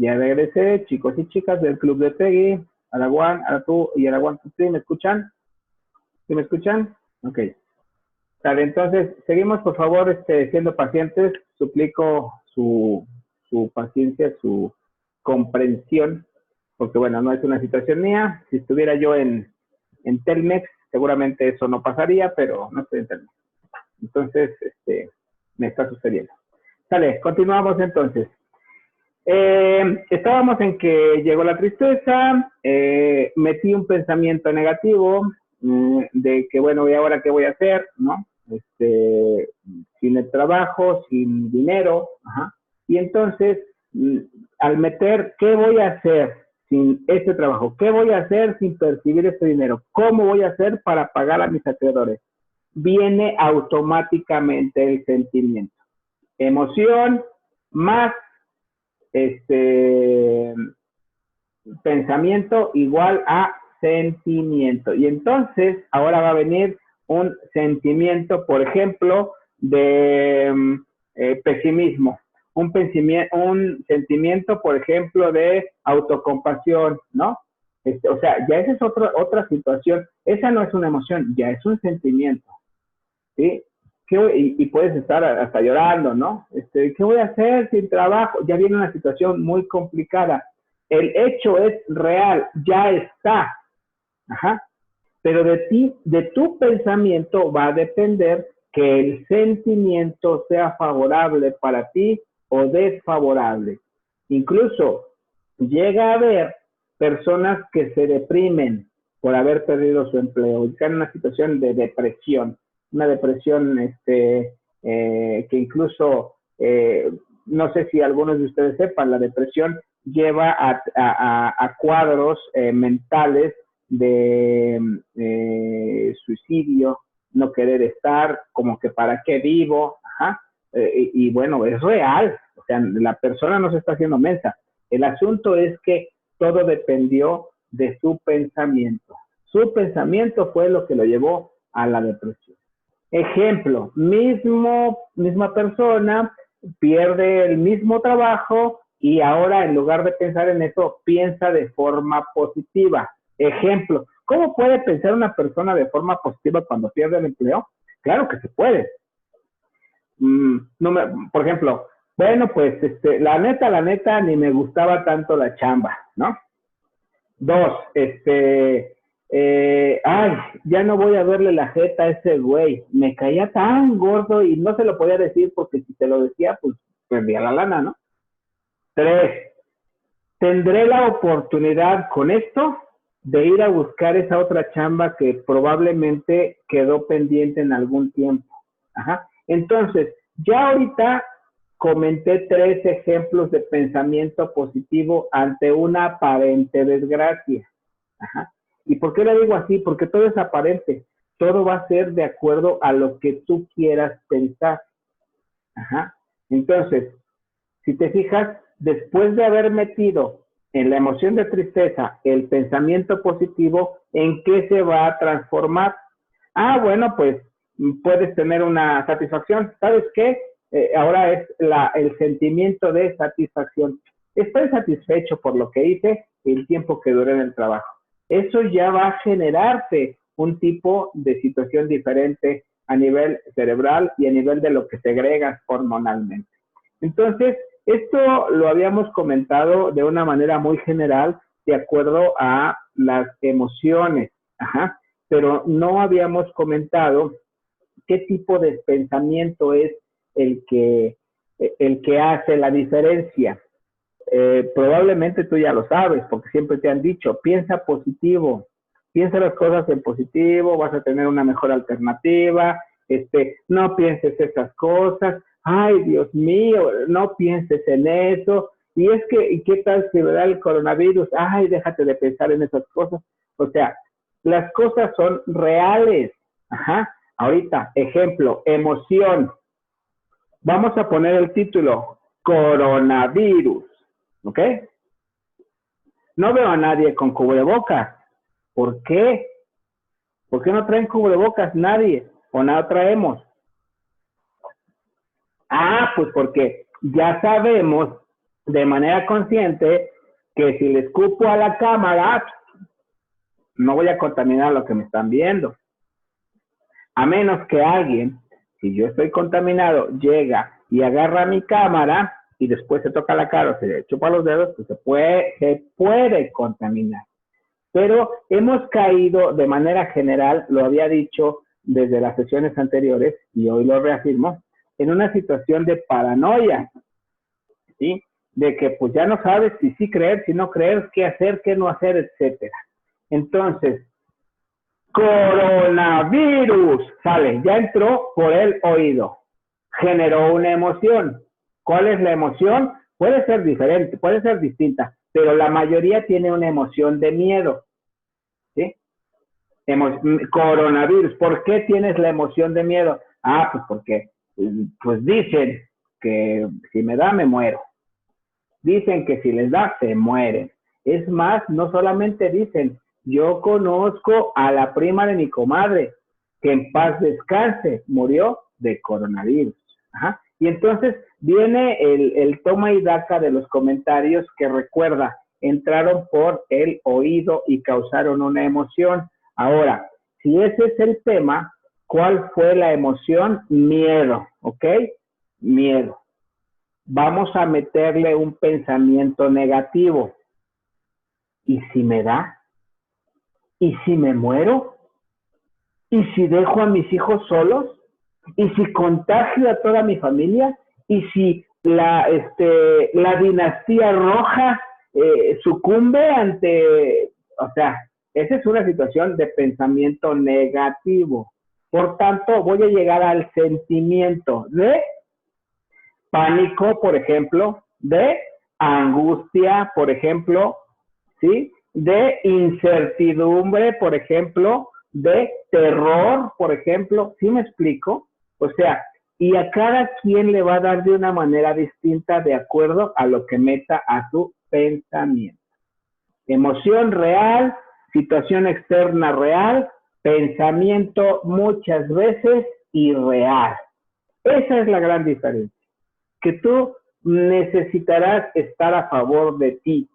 Ya regresé, chicos y chicas del Club de Peggy, Araguán, Aratu y Araguán. ¿Sí me escuchan? ¿Sí me escuchan? Ok. Vale, entonces, seguimos, por favor, siendo pacientes. Suplico su paciencia, su comprensión, porque, bueno, no es una situación mía. Si estuviera yo en Telmex, seguramente eso no pasaría, pero no estoy en Telmex. Entonces, me está sucediendo. Vale, continuamos entonces. Estábamos en que llegó la tristeza, metí un pensamiento negativo de que, bueno, ¿y ahora qué voy a hacer? ¿No? Sin el trabajo, sin dinero, ajá. Y entonces, al meter, ¿qué voy a hacer sin este trabajo? ¿Qué voy a hacer sin percibir este dinero? ¿Cómo voy a hacer para pagar a mis acreedores? Viene automáticamente el sentimiento. Emoción más pensamiento igual a sentimiento. Y entonces ahora va a venir un sentimiento, por ejemplo, de pesimismo, un sentimiento, por ejemplo, de autocompasión, ¿no? O sea, ya esa es otra situación. Esa no es una emoción, ya es un sentimiento, ¿sí? Y puedes estar hasta llorando, ¿no? ¿Qué voy a hacer sin trabajo? Ya viene una situación muy complicada. El hecho es real, ya está. Ajá. Pero de ti, de tu pensamiento va a depender que el sentimiento sea favorable para ti o desfavorable. Incluso llega a haber personas que se deprimen por haber perdido su empleo, están en una situación de depresión, una depresión que incluso, no sé si algunos de ustedes sepan, la depresión lleva a cuadros mentales de suicidio, no querer estar, como que para qué vivo, ajá. Y bueno, es real, o sea, la persona no se está haciendo mensa. El asunto es que todo dependió de su pensamiento. Su pensamiento fue lo que lo llevó a la depresión. Ejemplo, misma persona pierde el mismo trabajo y ahora en lugar de pensar en eso, piensa de forma positiva. Ejemplo, ¿cómo puede pensar una persona de forma positiva cuando pierde el empleo? Claro que se puede. Por ejemplo, bueno, pues la neta, ni me gustaba tanto la chamba, ¿no? 2, ay, ya no voy a verle la jeta a ese güey, me caía tan gordo y no se lo podía decir porque si se lo decía, pues perdía la lana, ¿no? 3, tendré la oportunidad con esto de ir a buscar esa otra chamba que probablemente quedó pendiente en algún tiempo. Ajá. Entonces, ya ahorita comenté 3 ejemplos de pensamiento positivo ante una aparente desgracia. Ajá. ¿Y por qué lo digo así? Porque todo es aparente. Todo va a ser de acuerdo a lo que tú quieras pensar. Ajá. Entonces, si te fijas, después de haber metido en la emoción de tristeza el pensamiento positivo, ¿en qué se va a transformar? Ah, bueno, pues puedes tener una satisfacción. ¿Sabes qué? Ahora es el sentimiento de satisfacción. Estoy satisfecho por lo que hice y el tiempo que duré en el trabajo. Eso ya va a generarte un tipo de situación diferente a nivel cerebral y a nivel de lo que segregas hormonalmente. Entonces, esto lo habíamos comentado de una manera muy general de acuerdo a las emociones, ajá, pero no habíamos comentado qué tipo de pensamiento es el que hace la diferencia. Probablemente tú ya lo sabes, porque siempre te han dicho, piensa positivo, piensa las cosas en positivo, vas a tener una mejor alternativa, no pienses esas cosas, ay Dios mío, no pienses en eso, y es que, ¿y qué tal si me da el coronavirus? Ay, déjate de pensar en esas cosas. O sea, las cosas son reales. Ajá. Ahorita, ejemplo, emoción. Vamos a poner el título, coronavirus. ¿Ok? No veo a nadie con cubrebocas. ¿Por qué? ¿Por qué no traen cubrebocas nadie? ¿O nada traemos? Ah, pues porque ya sabemos de manera consciente que si le escupo a la cámara, no voy a contaminar lo que me están viendo. A menos que alguien, si yo estoy contaminado, llega y agarra mi cámara y después se toca la cara o se chupa los dedos, pues se puede contaminar. Pero hemos caído de manera general, lo había dicho desde las sesiones anteriores y hoy lo reafirmo, en una situación de paranoia, ¿sí? De que pues ya no sabes si sí creer, si no creer, qué hacer, qué no hacer, etcétera. Entonces, coronavirus, sale, ya entró por el oído, generó una emoción. ¿Cuál es la emoción? Puede ser diferente, puede ser distinta, pero la mayoría tiene una emoción de miedo, ¿sí? Coronavirus, ¿por qué tienes la emoción de miedo? Ah, pues porque pues dicen que si me da me muero. Dicen que si les da se mueren. Es más, no solamente dicen, yo conozco a la prima de mi comadre, que en paz descanse, murió de coronavirus. Ajá. Y entonces viene el toma y daca de los comentarios que recuerda, entraron por el oído y causaron una emoción. Ahora, si ese es el tema, ¿cuál fue la emoción? Miedo, ¿ok? Miedo. Vamos a meterle un pensamiento negativo. ¿Y si me da? ¿Y si me muero? ¿Y si dejo a mis hijos solos? ¿Y si contagio a toda mi familia? ¿Y si la dinastía roja sucumbe ante... O sea, esa es una situación de pensamiento negativo. Por tanto, voy a llegar al sentimiento de pánico, por ejemplo, de angustia, por ejemplo, ¿sí? De incertidumbre, por ejemplo, de terror, por ejemplo, ¿sí me explico? O sea, y a cada quien le va a dar de una manera distinta de acuerdo a lo que meta a su pensamiento. Emoción real, situación externa real, pensamiento muchas veces irreal. Esa es la gran diferencia. Que tú necesitarás estar a favor de ti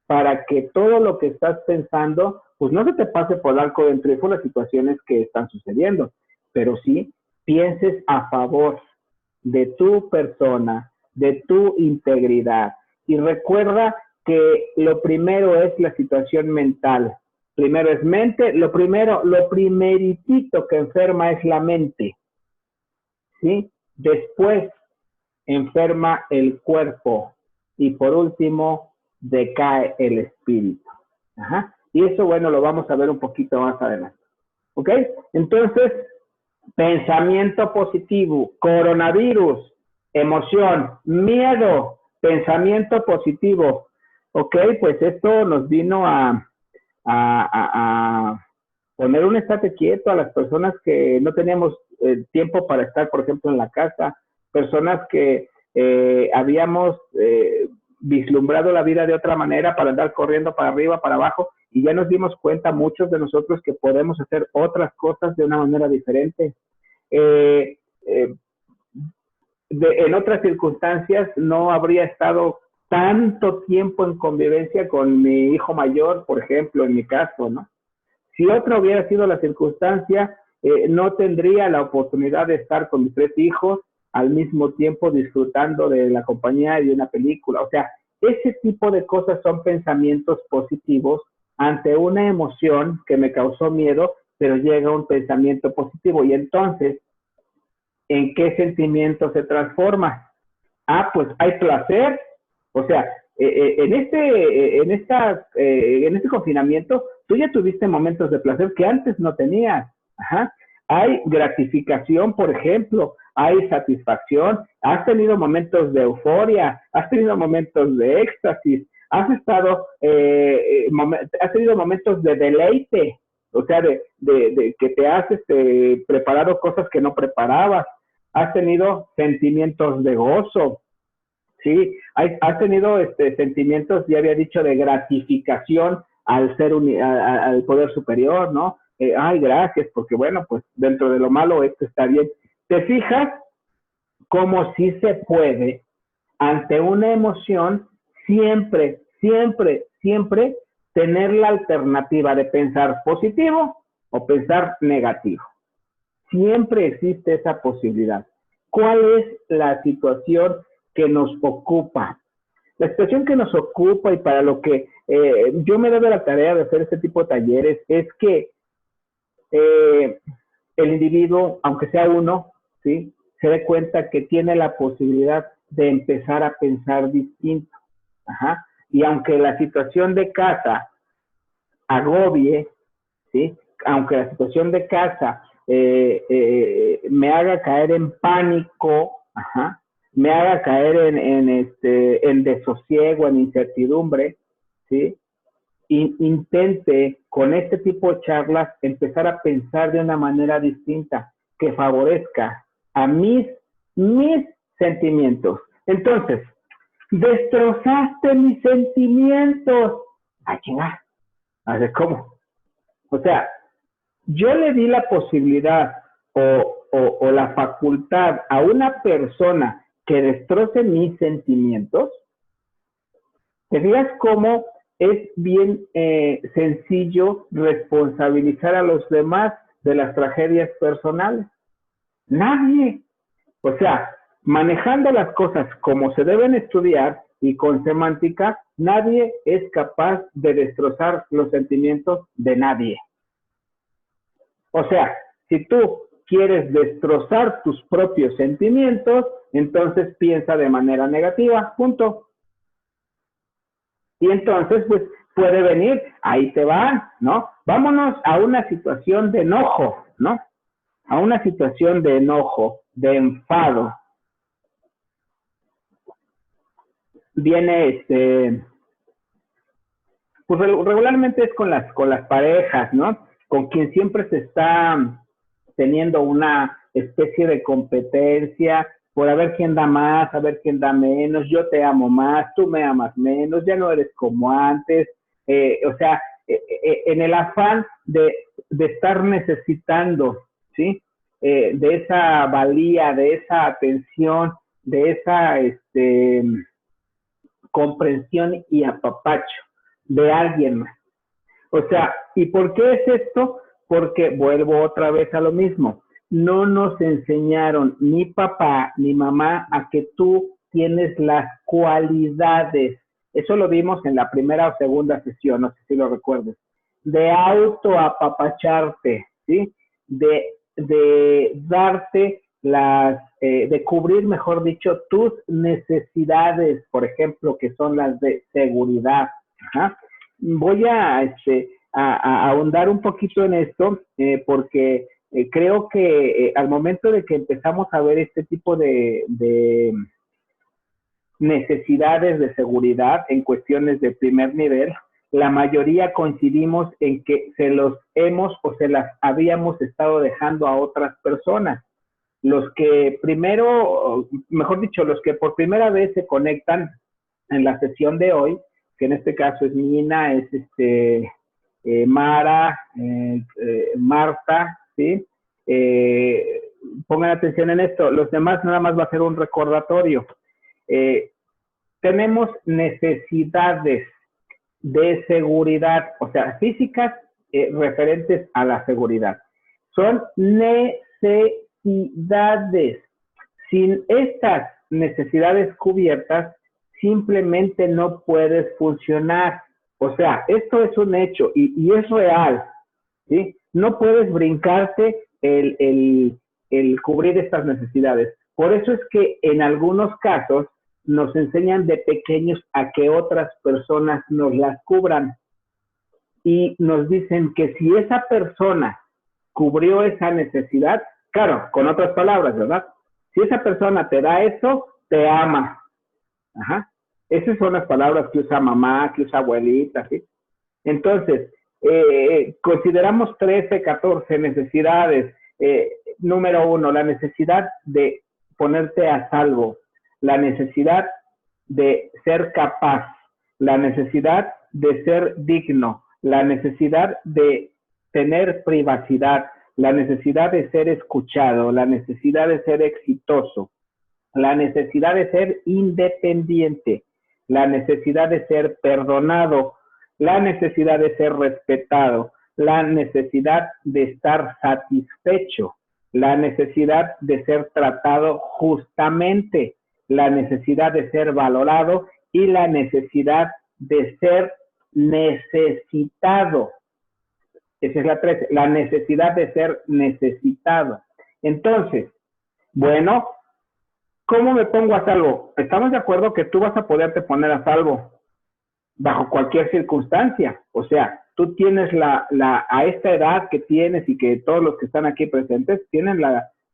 para que todo lo que estás pensando, pues no se te pase por el arco del triunfo las situaciones que están sucediendo, pero sí pienses a favor de tu persona, de tu integridad. Y recuerda que lo primero es la situación mental. Primero es mente, lo primeritito que enferma es la mente, ¿sí? Después enferma el cuerpo y por último decae el espíritu. Ajá. Y eso, bueno, lo vamos a ver un poquito más adelante. ¿Ok? Entonces, pensamiento positivo, coronavirus, emoción, miedo, pensamiento positivo. ¿Ok? Pues esto nos vino a poner un estate quieto a las personas que no teníamos tiempo para estar, por ejemplo, en la casa, personas que habíamos vislumbrado la vida de otra manera para andar corriendo para arriba, para abajo, y ya nos dimos cuenta muchos de nosotros que podemos hacer otras cosas de una manera diferente. En otras circunstancias no habría estado tanto tiempo en convivencia con mi hijo mayor, por ejemplo, en mi caso, ¿no? Si otra hubiera sido la circunstancia, no tendría la oportunidad de estar con mis 3 hijos al mismo tiempo disfrutando de la compañía de una película. O sea, ese tipo de cosas son pensamientos positivos ante una emoción que me causó miedo, pero llega un pensamiento positivo. Y entonces, ¿en qué sentimiento se transforma? Ah, pues hay placer. O sea, en este confinamiento, tú ya tuviste momentos de placer que antes no tenías. Ajá. Hay gratificación, por ejemplo, hay satisfacción, has tenido momentos de euforia, has tenido momentos de éxtasis, has tenido momentos de deleite, o sea, de que te has preparado cosas que no preparabas, has tenido sentimientos de gozo. Sí, has tenido sentimientos, ya había dicho, de gratificación al al poder superior, ¿no? Ay, gracias, porque bueno, pues dentro de lo malo esto está bien. ¿Te fijas cómo sí se puede, ante una emoción, siempre, siempre, siempre tener la alternativa de pensar positivo o pensar negativo. Siempre existe esa posibilidad. ¿Cuál es la situación que nos ocupa? La situación que nos ocupa y para lo que yo me doy la tarea de hacer este tipo de talleres es que el individuo, aunque sea uno, ¿sí?, se dé cuenta que tiene la posibilidad de empezar a pensar distinto. Ajá. Y aunque la situación de casa agobie, ¿sí?, aunque la situación de casa me haga caer en pánico, ajá, me haga caer en desosiego, en incertidumbre, ¿sí?, intente con este tipo de charlas empezar a pensar de una manera distinta que favorezca a mis sentimientos. Entonces, destrozaste mis sentimientos. ¡Ah, chinga! A ver, ¿cómo? O sea, yo le di la posibilidad o la facultad a una persona que destroce mis sentimientos. ¿Te fijas cómo es bien sencillo responsabilizar a los demás de las tragedias personales? Nadie. O sea, manejando las cosas como se deben estudiar y con semántica, nadie es capaz de destrozar los sentimientos de nadie. O sea, si tú quieres destrozar tus propios sentimientos, entonces piensa de manera negativa, punto. Y entonces, pues, puede venir, ahí te va, ¿no? Vámonos a una situación de enojo, ¿no? A una situación de enojo, de enfado. Viene, pues regularmente es con las parejas, ¿no? Con quien siempre se está teniendo una especie de competencia por a ver quién da más, a ver quién da menos, yo te amo más, tú me amas menos, ya no eres como antes, o sea, en el afán de estar necesitando, ¿sí? De esa valía, de esa atención, de esa comprensión y apapacho de alguien más. O sea, ¿y por qué es esto? Porque vuelvo otra vez a lo mismo. No nos enseñaron ni papá ni mamá a que tú tienes las cualidades. Eso lo vimos en la primera o segunda sesión, no sé si lo recuerdes. De autoapapacharte, ¿sí? De darte de cubrir, mejor dicho, tus necesidades, por ejemplo, que son las de seguridad. Ajá. Voy a ahondar un poquito en esto porque creo que al momento de que empezamos a ver este tipo de necesidades de seguridad en cuestiones de primer nivel, la mayoría coincidimos en que se los hemos o se las habíamos estado dejando a otras personas. Los que primero, mejor dicho, los que por primera vez se conectan en la sesión de hoy, que en este caso es Nina, es Mara, Marta, ¿sí? Pongan atención en esto, los demás nada más va a ser un recordatorio. Tenemos necesidades de seguridad, o sea, físicas referentes a la seguridad. Son necesidades. Sin estas necesidades cubiertas, simplemente no puedes funcionar. O sea, esto es un hecho y es real, ¿sí? No puedes brincarte el cubrir estas necesidades. Por eso es que en algunos casos nos enseñan de pequeños a que otras personas nos las cubran. Y nos dicen que si esa persona cubrió esa necesidad, claro, con otras palabras, ¿verdad? Si esa persona te da eso, te ama. Ajá. Esas son las palabras que usa mamá, que usa abuelita, ¿sí? Entonces, consideramos 13, 14 necesidades. Número 1, la necesidad de ponerte a salvo, la necesidad de ser capaz, la necesidad de ser digno, la necesidad de tener privacidad, la necesidad de ser escuchado, la necesidad de ser exitoso, la necesidad de ser independiente, la necesidad de ser perdonado, la necesidad de ser respetado, la necesidad de estar satisfecho, la necesidad de ser tratado justamente, la necesidad de ser valorado y la necesidad de ser necesitado. Esa es la 13, la necesidad de ser necesitado. Entonces, bueno, ¿cómo me pongo a salvo? Estamos de acuerdo que tú vas a poderte poner a salvo bajo cualquier circunstancia. O sea, tú tienes a esta edad que tienes y que todos los que están aquí presentes tienen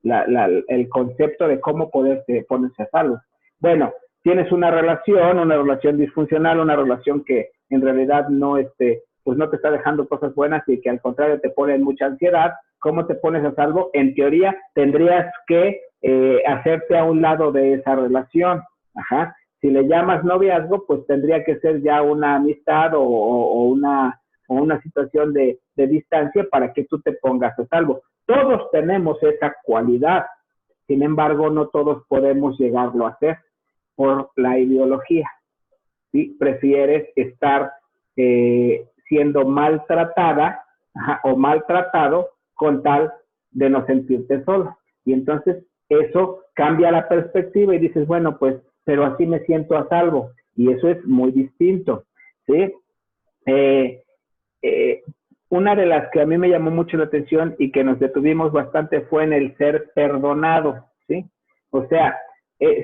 el concepto de cómo poderse ponerse a salvo. Bueno, tienes una relación disfuncional, una relación que en realidad no, pues no te está dejando cosas buenas y que al contrario te pone en mucha ansiedad. ¿Cómo te pones a salvo? En teoría tendrías que hacerte a un lado de esa relación. Ajá. Si le llamas noviazgo, pues tendría que ser ya una amistad o una situación de distancia para que tú te pongas a salvo. Todos tenemos esa cualidad, sin embargo, no todos podemos llegarlo a hacer por la ideología. ¿Sí? Prefieres estar siendo maltratada o maltratado con tal de no sentirte solo. Y entonces eso cambia la perspectiva y dices, bueno, pues, pero así me siento a salvo. Y eso es muy distinto, ¿sí? Una de las que a mí me llamó mucho la atención y que nos detuvimos bastante fue en el ser perdonado, ¿sí? O sea,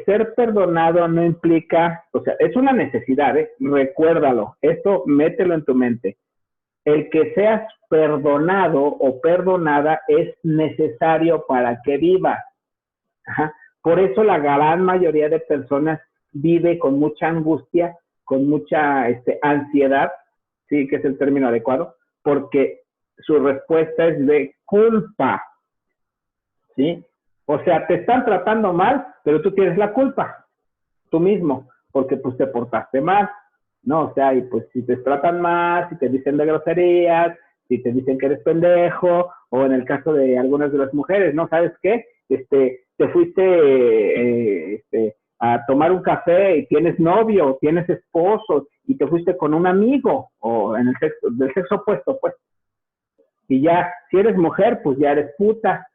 ser perdonado no implica, o sea, es una necesidad, recuérdalo, esto mételo en tu mente. El que seas perdonado o perdonada es necesario para que vivas. Ajá. Por eso la gran mayoría de personas vive con mucha angustia, con mucha ansiedad, sí, que es el término adecuado, porque su respuesta es de culpa, ¿sí? O sea, te están tratando mal, pero tú tienes la culpa, tú mismo, porque pues te portaste mal, ¿no? O sea, y pues si te tratan mal, si te dicen de groserías, si te dicen que eres pendejo, o en el caso de algunas de las mujeres, ¿no? ¿Sabes qué? Te fuiste a tomar un café y tienes novio, tienes esposo, y te fuiste con un amigo, o en el sexo, del sexo opuesto, pues. Y ya, si eres mujer, pues ya eres puta.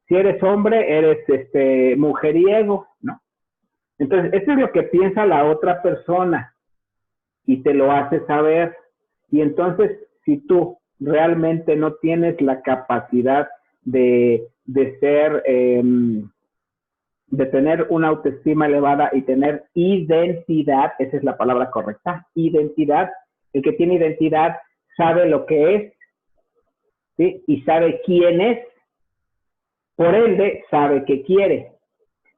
Si eres hombre, eres mujeriego, ¿no? Entonces, esto es lo que piensa la otra persona y te lo hace saber. Y entonces, si tú realmente no tienes la capacidad de ser, de tener una autoestima elevada y tener identidad, esa es la palabra correcta, identidad, el que tiene identidad sabe lo que es, ¿sí? Y sabe quién es, por ende, sabe qué quiere.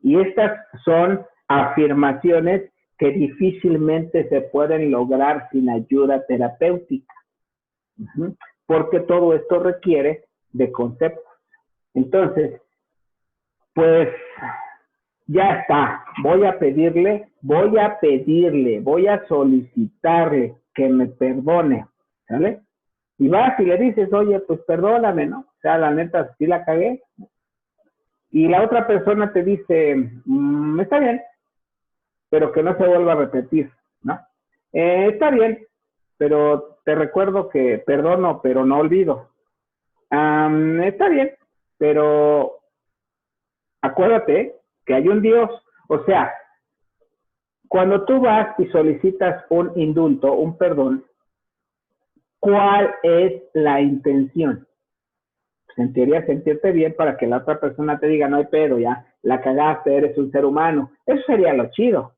Y estas son afirmaciones que difícilmente se pueden lograr sin ayuda terapéutica, porque todo esto requiere de conceptos. Entonces, pues ya está, voy a solicitarle que me perdone, ¿sale? Y vas y le dices, oye, pues perdóname, ¿no? O sea, la neta, sí la cagué. Y la otra persona te dice, está bien, pero que no se vuelva a repetir, ¿no? Está bien, pero te recuerdo que perdono, pero no olvido. Está bien, pero acuérdate que hay un Dios. O sea, cuando tú vas y solicitas un indulto, un perdón, ¿cuál es la intención? Pues en teoría sentirte bien para que la otra persona te diga, no hay pedo, ya la cagaste, eres un ser humano. Eso sería lo chido.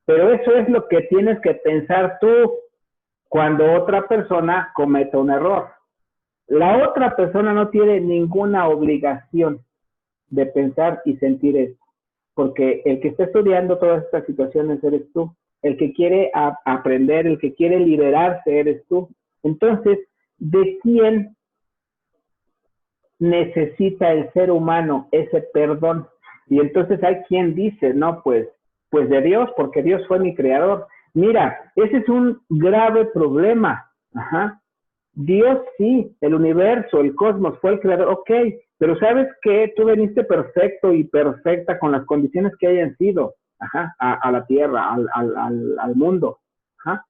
Pero eso es lo que tienes que pensar tú cuando otra persona cometa un error. La otra persona no tiene ninguna obligación de pensar y sentir eso, porque el que está estudiando todas estas situaciones eres tú, el que quiere aprender, el que quiere liberarse eres tú. Entonces, ¿de quién necesita el ser humano ese perdón? Y entonces hay quien dice, no, pues de Dios, porque Dios fue mi creador. Mira, ese es un grave problema. Ajá. Dios sí, el universo, el cosmos, fue el creador, ok, pero ¿sabes qué? Tú veniste perfecto y perfecta con las condiciones que hayan sido. ajá, a la tierra, al mundo, ajá,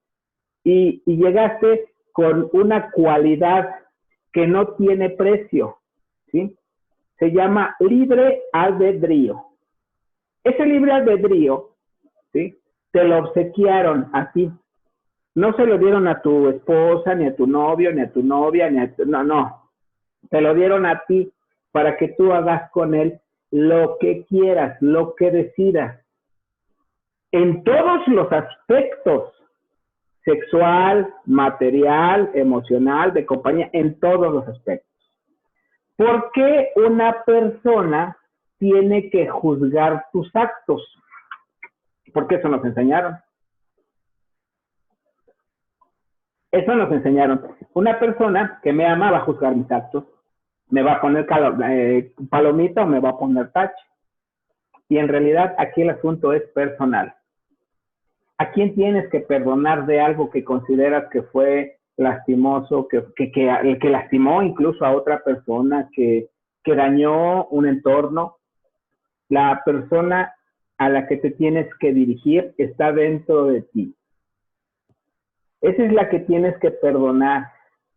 y llegaste con una cualidad que no tiene precio, ¿sí? Se llama libre albedrío. Ese libre albedrío, ¿sí? Te lo obsequiaron a ti. No se lo dieron a tu esposa, ni a tu novio, ni a tu novia, ni a tu... No, no. Te lo dieron a ti para que tú hagas con él lo que quieras, lo que decidas. En todos los aspectos, sexual, material, emocional, de compañía, en todos los aspectos. ¿Por qué una persona tiene que juzgar tus actos? Porque eso nos enseñaron. Eso nos enseñaron. Una persona que me ama va a juzgar mis actos. Me va a poner palomita o me va a poner tache. Y en realidad aquí el asunto es personal. ¿A quién tienes que perdonar de algo que consideras que fue lastimoso, que lastimó incluso a otra persona, que dañó un entorno? La persona a la que te tienes que dirigir está dentro de ti. Esa es la que tienes que perdonar,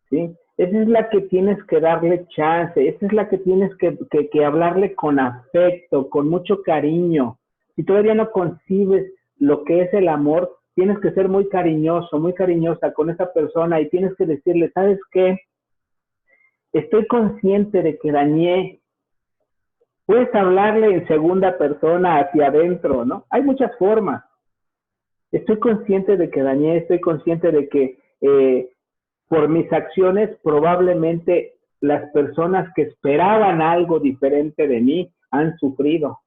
¿sí? Esa es la que tienes que darle chance, esa es la que tienes que hablarle con afecto, con mucho cariño. Si todavía no concibes lo que es el amor, tienes que ser muy cariñoso, muy cariñosa con esa persona y tienes que decirle, ¿sabes qué? Estoy consciente de que dañé. Puedes hablarle en segunda persona hacia adentro, ¿no? Hay muchas formas. Estoy consciente de que dañé, estoy consciente de que por mis acciones probablemente las personas que esperaban algo diferente de mí han sufrido.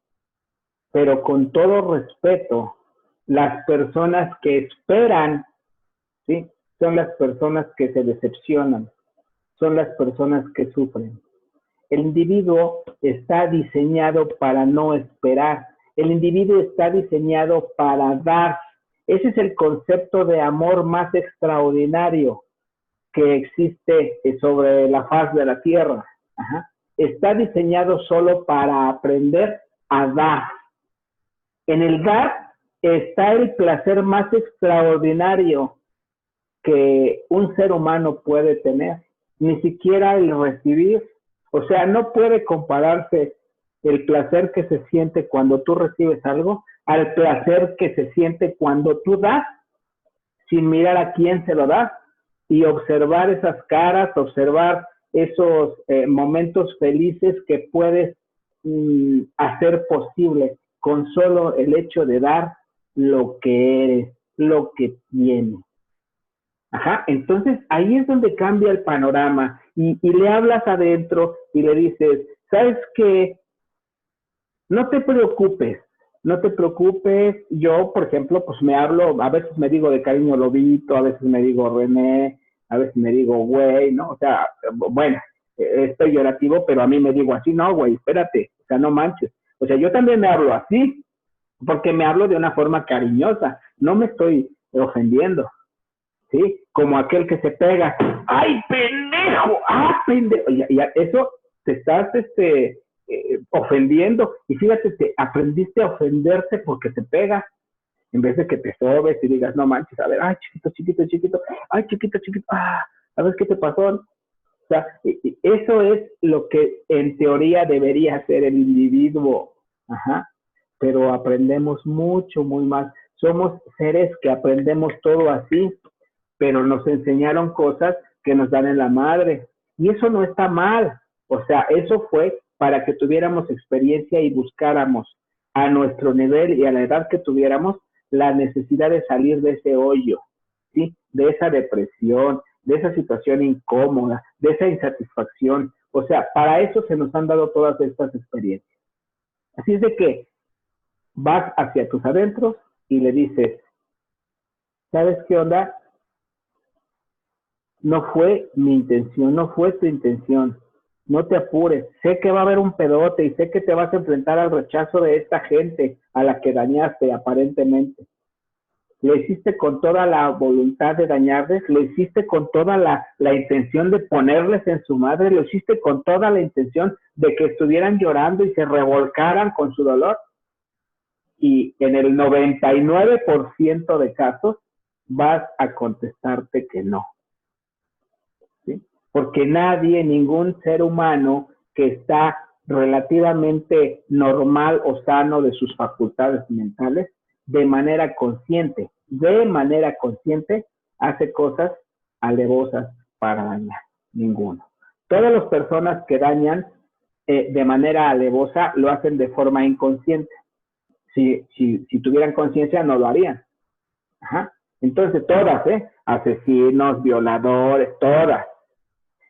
Pero con todo respeto, las personas que esperan, ¿sí? Son las personas que se decepcionan, son las personas que sufren. El individuo está diseñado para no esperar. El individuo está diseñado para dar. Ese es el concepto de amor más extraordinario que existe sobre la faz de la tierra. Ajá. Está diseñado solo para aprender a dar. En el dar está el placer más extraordinario que un ser humano puede tener. Ni siquiera el recibir. O sea, no puede compararse el placer que se siente cuando tú recibes algo al placer que se siente cuando tú das, sin mirar a quién se lo das, y observar esas caras, observar esos momentos felices que puedes hacer posible con solo el hecho de dar lo que eres, lo que tienes. Ajá, entonces ahí es donde cambia el panorama y le hablas adentro y le dices, ¿sabes qué? No te preocupes, no te preocupes. Yo, por ejemplo, pues me hablo, a veces me digo de cariño Lobito, a veces me digo René, a veces me digo güey, ¿no? O sea, bueno, estoy llorativo, pero a mí me digo así, no, güey, espérate, o sea, no manches. O sea, yo también me hablo así, porque me hablo de una forma cariñosa, no me estoy ofendiendo. ¿Sí? Como aquel que se pega, ¡ay, pendejo! ¡Ah, pendejo! Y eso te estás ofendiendo. Y fíjate, te aprendiste a ofenderte porque te pega. En vez de que te sobes y digas, no manches, a ver, ay, chiquito, chiquito, chiquito, ay, chiquito, chiquito, a ver qué te pasó. O sea, eso es lo que en teoría debería hacer el individuo. Ajá. Pero aprendemos mucho, muy más. Somos seres que aprendemos todo así, pero nos enseñaron cosas que nos dan en la madre. Y eso no está mal. O sea, eso fue para que tuviéramos experiencia y buscáramos a nuestro nivel y a la edad que tuviéramos la necesidad de salir de ese hoyo, ¿sí? De esa depresión, de esa situación incómoda, de esa insatisfacción. O sea, para eso se nos han dado todas estas experiencias. Así es de que vas hacia tus adentros y le dices, ¿sabes qué onda? No fue mi intención, no fue tu intención. No te apures. Sé que va a haber un pedote y sé que te vas a enfrentar al rechazo de esta gente a la que dañaste aparentemente. Lo hiciste con toda la voluntad de dañarles, lo hiciste con toda la intención de ponerles en su madre, lo hiciste con toda la intención de que estuvieran llorando y se revolcaran con su dolor. y en el 99% de casos vas a contestarte que no, ¿sí? Porque nadie, ningún ser humano que está relativamente normal o sano de sus facultades mentales, de manera consciente, hace cosas alevosas para dañar. Ninguno. Todas las personas que dañan de manera alevosa lo hacen de forma inconsciente. Si tuvieran conciencia no lo harían. Ajá. Entonces todas, asesinos, violadores, todas.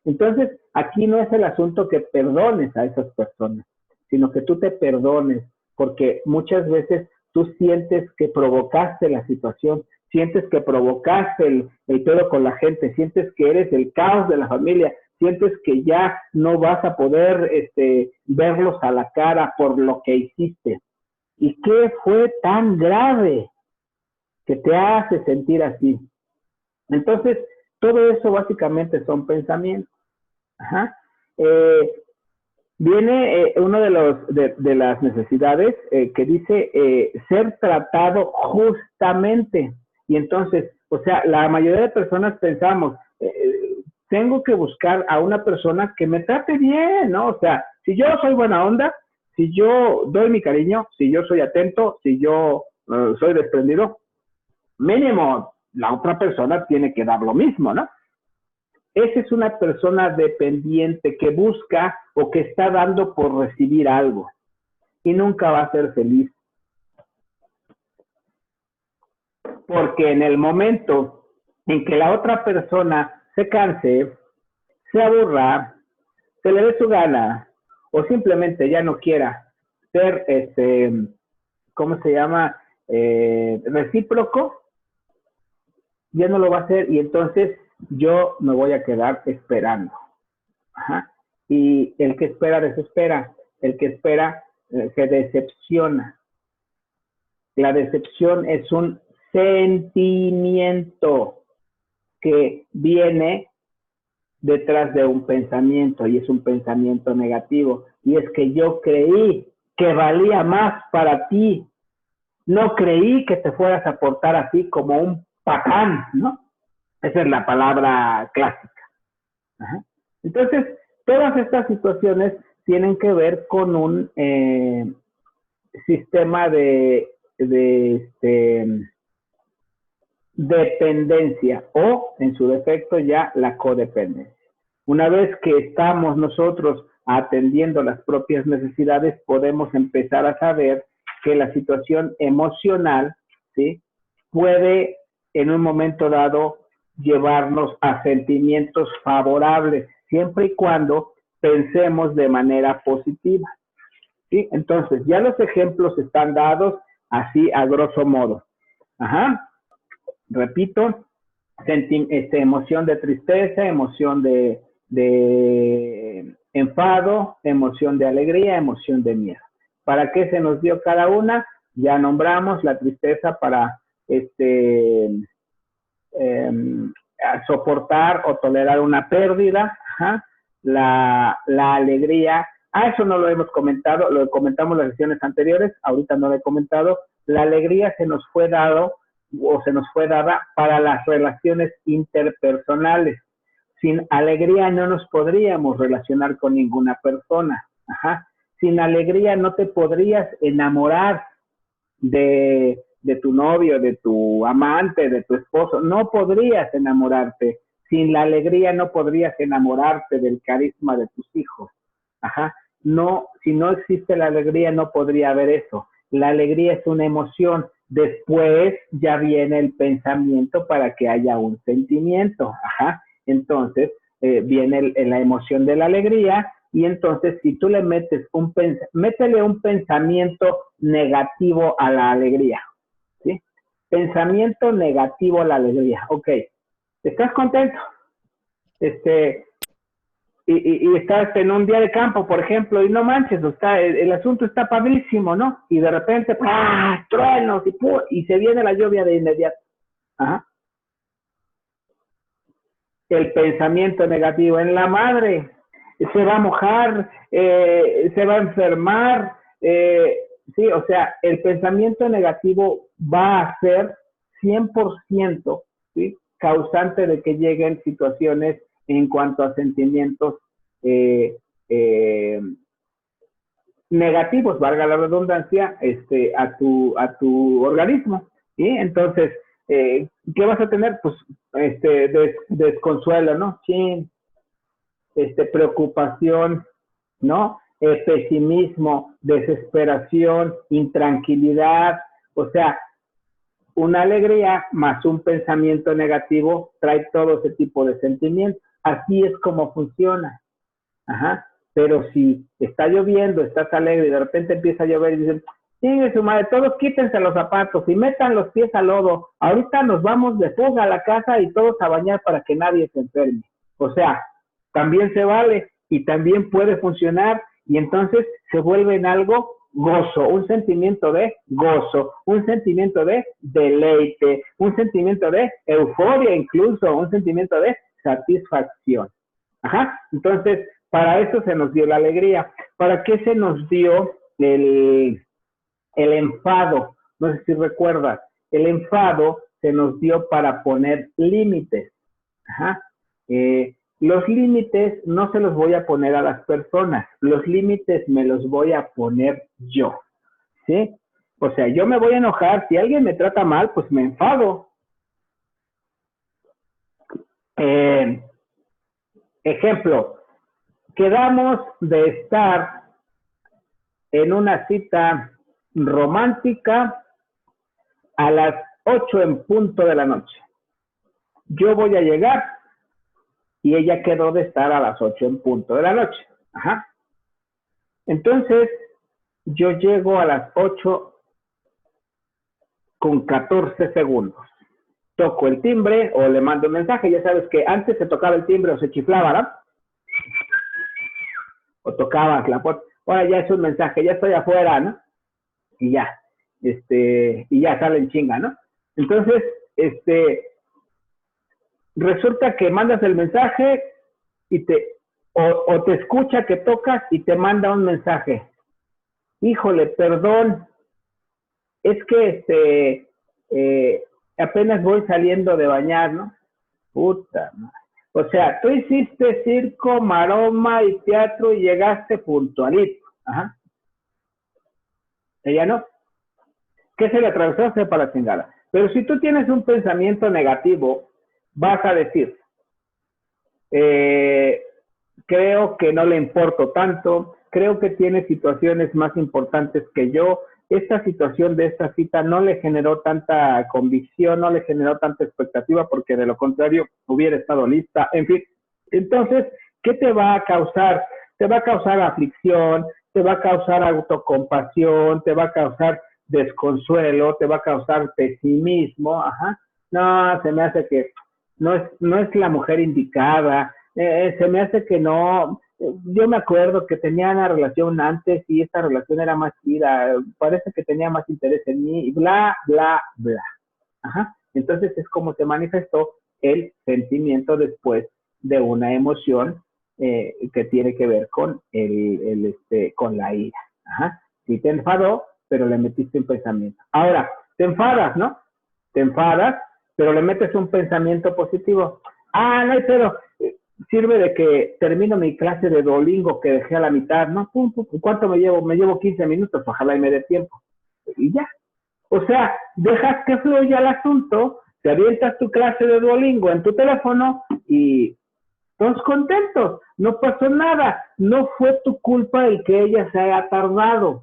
Entonces aquí no es el asunto que perdones a esas personas, sino que tú te perdones, porque muchas veces tú sientes que provocaste la situación, sientes que provocaste el pedo con la gente, sientes que eres el caos de la familia, sientes que ya no vas a poder verlos a la cara por lo que hiciste. ¿Y qué fue tan grave que te hace sentir así? Entonces, todo eso básicamente son pensamientos. Ajá. Viene uno de las necesidades que dice ser tratado justamente. Y entonces, o sea, la mayoría de personas pensamos, tengo que buscar a una persona que me trate bien, ¿no? O sea, si yo soy buena onda, si yo doy mi cariño, si yo soy atento, si yo soy desprendido, mínimo la otra persona tiene que dar lo mismo, ¿no? Esa es una persona dependiente que busca o que está dando por recibir algo y nunca va a ser feliz. Porque en el momento en que la otra persona se canse, se aburra, se le dé su gana o simplemente ya no quiera ser, ¿cómo se llama? Recíproco, ya no lo va a hacer y entonces yo me voy a quedar esperando. Ajá. Y el que espera desespera, el que espera se decepciona. La decepción es un sentimiento que viene detrás de un pensamiento y es un pensamiento negativo. Y es que yo creí que valía más para ti. No creí que te fueras a portar así como un patán, ¿no? Esa es la palabra clásica. Ajá. Entonces, todas estas situaciones tienen que ver con un sistema de dependencia o, en su defecto, ya la codependencia. Una vez que estamos nosotros atendiendo las propias necesidades, podemos empezar a saber que la situación emocional, ¿sí?, puede en un momento dado llevarnos a sentimientos favorables, siempre y cuando pensemos de manera positiva, ¿sí? Entonces, ya los ejemplos están dados así a grosso modo. Ajá. Repito, emoción de tristeza, emoción de enfado, emoción de alegría, emoción de miedo. ¿Para qué se nos dio cada una? Ya nombramos la tristeza para soportar o tolerar una pérdida. Ajá. La alegría, eso no lo hemos comentado, lo comentamos en las sesiones anteriores, ahorita no lo he comentado. La alegría se nos fue dado o se nos fue dada para las relaciones interpersonales. Sin alegría no nos podríamos relacionar con ninguna persona. Ajá. Sin alegría no te podrías enamorar de tu novio, de tu amante, de tu esposo. No podrías enamorarte. Sin la alegría no podrías enamorarte del carisma de tus hijos. Ajá. No, si no existe la alegría no podría haber eso. La alegría es una emoción. Después ya viene el pensamiento para que haya un sentimiento. Ajá. Entonces viene la emoción de la alegría y entonces si tú le metes métele un pensamiento negativo a la alegría. ¿Sí? Pensamiento negativo a la alegría. Ok. ¿Estás contento? Y estás en un día de campo, por ejemplo, y no manches, el asunto está padrísimo, ¿no? Y de repente, ¡pah!, truenos y se viene la lluvia de inmediato. Ajá. El pensamiento negativo en la madre, se va a mojar, se va a enfermar, sí, o sea, el pensamiento negativo va a ser 100%, ¿sí?, causante de que lleguen situaciones en cuanto a sentimientos eh, eh, negativos, valga la redundancia, a tu organismo. ¿Sí? Entonces, ¿qué vas a tener? Pues desconsuelo, ¿no? Sí, preocupación, ¿no? Pesimismo, desesperación, intranquilidad, o sea, una alegría más un pensamiento negativo trae todo ese tipo de sentimientos. Así es como funciona. Ajá. Pero si está lloviendo, estás alegre y de repente empieza a llover y dicen, sí, su madre, todos quítense los zapatos y metan los pies al lodo. Ahorita nos vamos de fuga a la casa y todos a bañar para que nadie se enferme. O sea, también se vale y también puede funcionar y entonces se vuelve en algo gozo, un sentimiento de gozo, un sentimiento de deleite, un sentimiento de euforia incluso, un sentimiento de satisfacción. Ajá, entonces, para eso se nos dio la alegría. ¿Para qué se nos dio el enfado? No sé si recuerdas. El enfado se nos dio para poner límites. Ajá. Los límites no se los voy a poner a las personas. Los límites me los voy a poner yo. ¿Sí? O sea, yo me voy a enojar. Si alguien me trata mal, pues me enfado. Ejemplo, quedamos de estar en una cita romántica a las 8 en punto de la noche. Yo voy a llegar y ella quedó de estar a las 8 en punto de la noche. Ajá. Entonces, yo llego a las 8 con 14 segundos. Toco el timbre o le mando un mensaje. Ya sabes que antes se tocaba el timbre o se chiflaba, ¿no? O tocabas la puerta. Ahora ya es un mensaje, ya estoy afuera, ¿no? Y ya, y ya sale en chinga, ¿no? Entonces, resulta que mandas el mensaje y o te escucha que tocas y te manda un mensaje. Híjole, perdón, es que apenas voy saliendo de bañar, ¿no? Puta madre. O sea, tú hiciste circo, maroma y teatro y llegaste puntualito. Ajá. Ella no. ¿Qué se le atravesó? Sepa la chingada. Pero si tú tienes un pensamiento negativo, vas a decir, creo que no le importo tanto, creo que tiene situaciones más importantes que yo, esta situación de esta cita no le generó tanta convicción, no le generó tanta expectativa, porque de lo contrario hubiera estado lista, en fin. Entonces, ¿qué te va a causar? Te va a causar aflicción, te va a causar autocompasión, te va a causar desconsuelo, te va a causar pesimismo, ajá. No, se me hace que no es la mujer indicada, se me hace que no. Yo me acuerdo que tenía una relación antes y esta relación era más chida, parece que tenía más interés en mí, y bla, bla, bla. Ajá. Entonces es como se manifestó el sentimiento después de una emoción que tiene que ver con con la ira. Ajá. Sí te enfadó, pero le metiste un pensamiento. Ahora, te enfadas, ¿no? Te enfadas, pero le metes un pensamiento positivo. Ah, no, pero sirve de que termino mi clase de Duolingo que dejé a la mitad, ¿no? ¿Cuánto me llevo? Me llevo 15 minutos, ojalá y me dé tiempo. Y ya. O sea, dejas que fluya el asunto, te avientas tu clase de Duolingo en tu teléfono y todos contentos, no pasó nada, no fue tu culpa el que ella se haya tardado.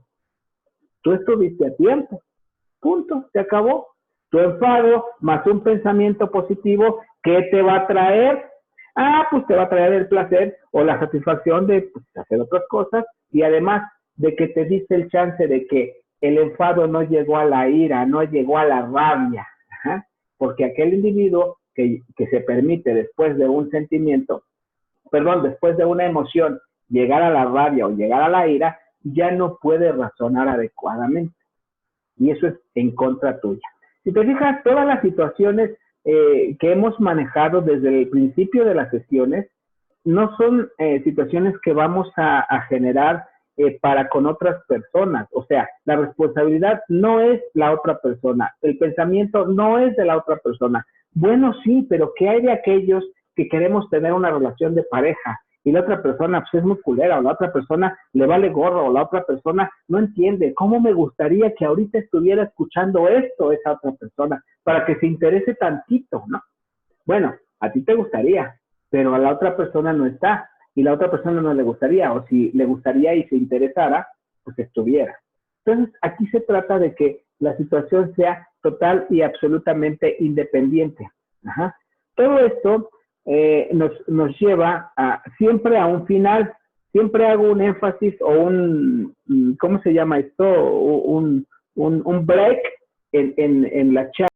Tú estuviste a tiempo, punto, se acabó. Tu enfado más un pensamiento positivo, ¿qué te va a traer? Ah, pues te va a traer el placer o la satisfacción de pues, hacer otras cosas y además de que te diste el chance de que el enfado no llegó a la ira, no llegó a la rabia, ajá, porque aquel individuo que se permite después de un sentimiento, perdón, después de una emoción, llegar a la rabia o llegar a la ira, ya no puede razonar adecuadamente. Y eso es en contra tuya. Si te fijas, todas las situaciones que hemos manejado desde el principio de las sesiones no son situaciones que vamos a generar para con otras personas. O sea, la responsabilidad no es la otra persona, el pensamiento no es de la otra persona. Bueno, sí, pero ¿qué hay de aquellos que queremos tener una relación de pareja? Y la otra persona pues, es muy culera, o la otra persona le vale gorro, o la otra persona no entiende. ¿Cómo me gustaría que ahorita estuviera escuchando esto esa otra persona para que se interese tantito, ¿no? Bueno, a ti te gustaría, pero a la otra persona no está, y la otra persona no le gustaría, o si le gustaría y se interesara, pues estuviera. Entonces, aquí se trata de que la situación sea total y absolutamente independiente. Ajá. Todo esto nos lleva siempre a un final. Siempre hago un énfasis o ¿cómo se llama esto? Un break en la charla